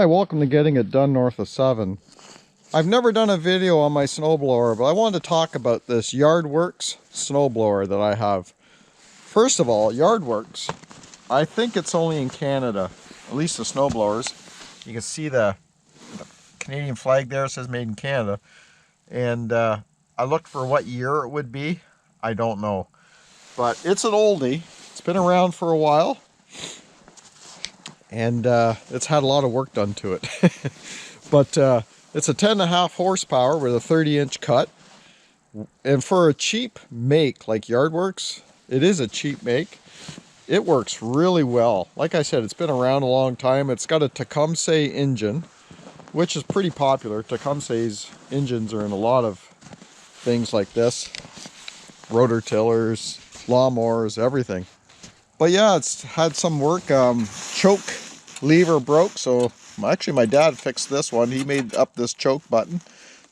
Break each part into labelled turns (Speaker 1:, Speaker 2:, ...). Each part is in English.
Speaker 1: Hi, welcome to Getting It Done North of 7. I've never done a video on my snowblower, but I wanted to talk about this Yardworks snowblower that I have. First of all, Yardworks, I think it's only in Canada, at least the snowblowers. You can see the Canadian flag there, it says made in Canada. And I looked for what year it would be. I don't know. But it's an oldie. It's been around for a while. And it's had a lot of work done to it. But it's a 10.5 horsepower with a 30-inch cut. And for a cheap make like Yardworks, it is a cheap make. It works really well. Like I said, it's been around a long time. It's got a Tecumseh engine, which is pretty popular. Tecumseh's engines are in a lot of things like this. Rotor tillers, lawnmowers, everything. But yeah, it's had some work. Choke lever broke, so actually my dad fixed this one. He made up this choke button,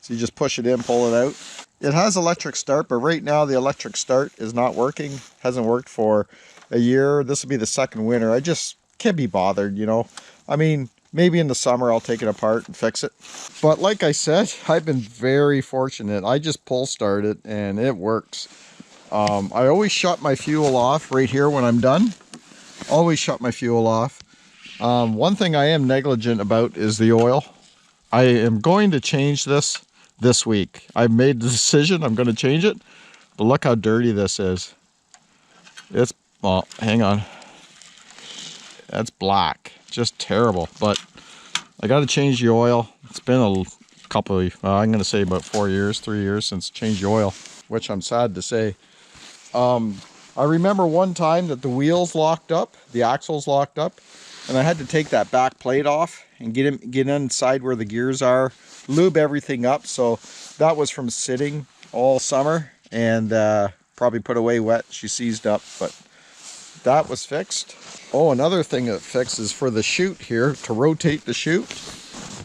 Speaker 1: so you just push it in, pull it out. It has electric start, but right now the electric start is not working. Hasn't worked for a year. This will be the second winter. I just can't be bothered, you know. I mean, maybe in the summer I'll take it apart and fix it. But like I said, I've been very fortunate. I just pull start it and it works. I always shut my fuel off right here when I'm done. Always shut my fuel off. One thing I am negligent about is the oil. I am going to change this week. I've made the decision I'm going to change it. But look how dirty this is. It's, well, hang on. That's black. Just terrible. But I got to change the oil. It's been a couple of, I'm going to say about 3 years since I changed the oil, which I'm sad to say. I remember one time that the wheels locked up, the axles locked up, and I had to take that back plate off and get inside where the gears are, lube everything up. So that was from sitting all summer and probably put away wet. She seized up, but that was fixed. Oh, another thing that fixed is for the chute here, to rotate the chute.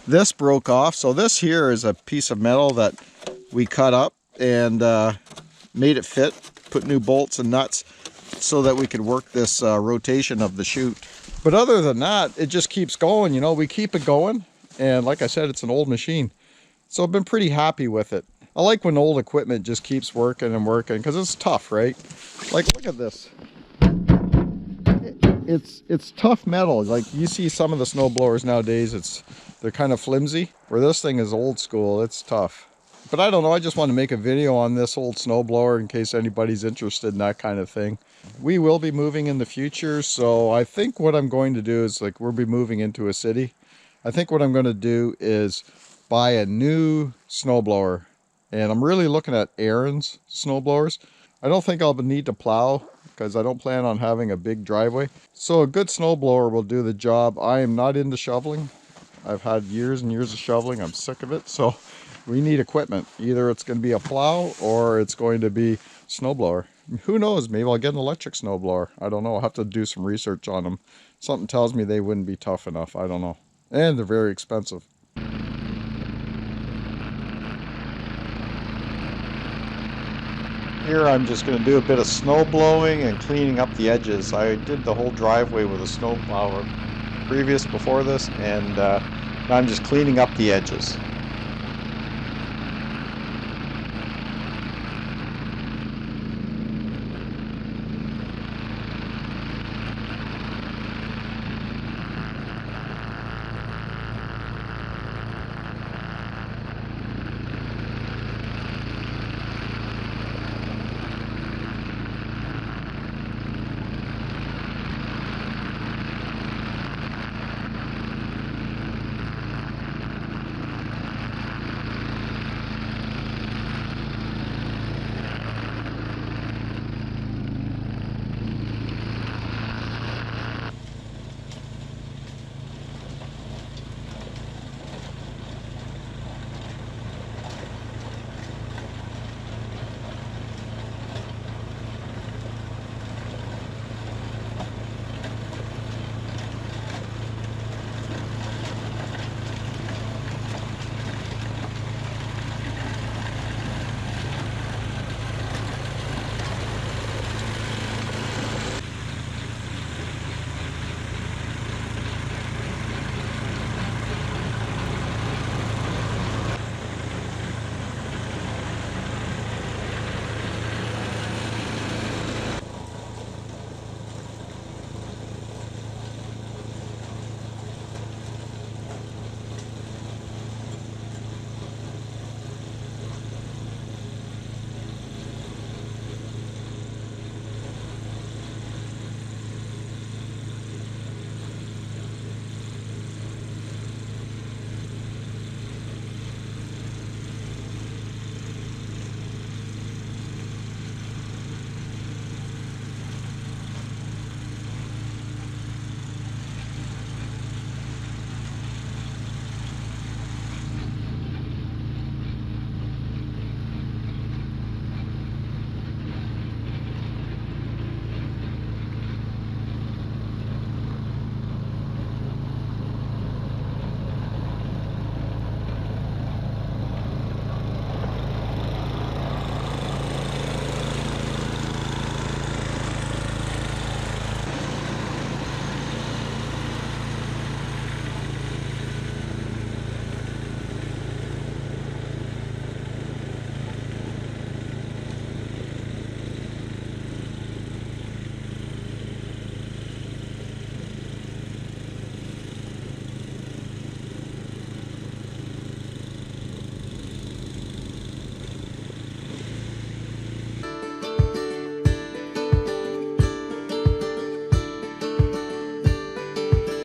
Speaker 1: This broke off. So this here is a piece of metal that we cut up and made it fit. Put new bolts and nuts so that we could work this rotation of the chute. But other than that, it just keeps going. You know, we keep it going. And like I said, it's an old machine. So I've been pretty happy with it. I like when old equipment just keeps working and working because it's tough, right? Like, look at this. It's tough metal. Like you see some of the snow blowers nowadays, they're kind of flimsy. Where this thing is old school, it's tough. But I don't know, I just want to make a video on this old snowblower in case anybody's interested in that kind of thing. We will be moving in the future, so I think what I'm going to do is, like, we'll be moving into a city. I think what I'm going to do is buy a new snowblower. And I'm really looking at Aaron's snowblowers. I don't think I'll need to plow because I don't plan on having a big driveway. So a good snowblower will do the job. I am not into shoveling. I've had years and years of shoveling. I'm sick of it, so we need equipment. Either it's going to be a plow or it's going to be snowblower. Who knows? Maybe I'll get an electric snowblower. I don't know. I'll have to do some research on them. Something tells me they wouldn't be tough enough. I don't know. And they're very expensive. Here I'm just going to do a bit of snow blowing and cleaning up the edges. I did the whole driveway with a snowblower before this, and now I'm just cleaning up the edges.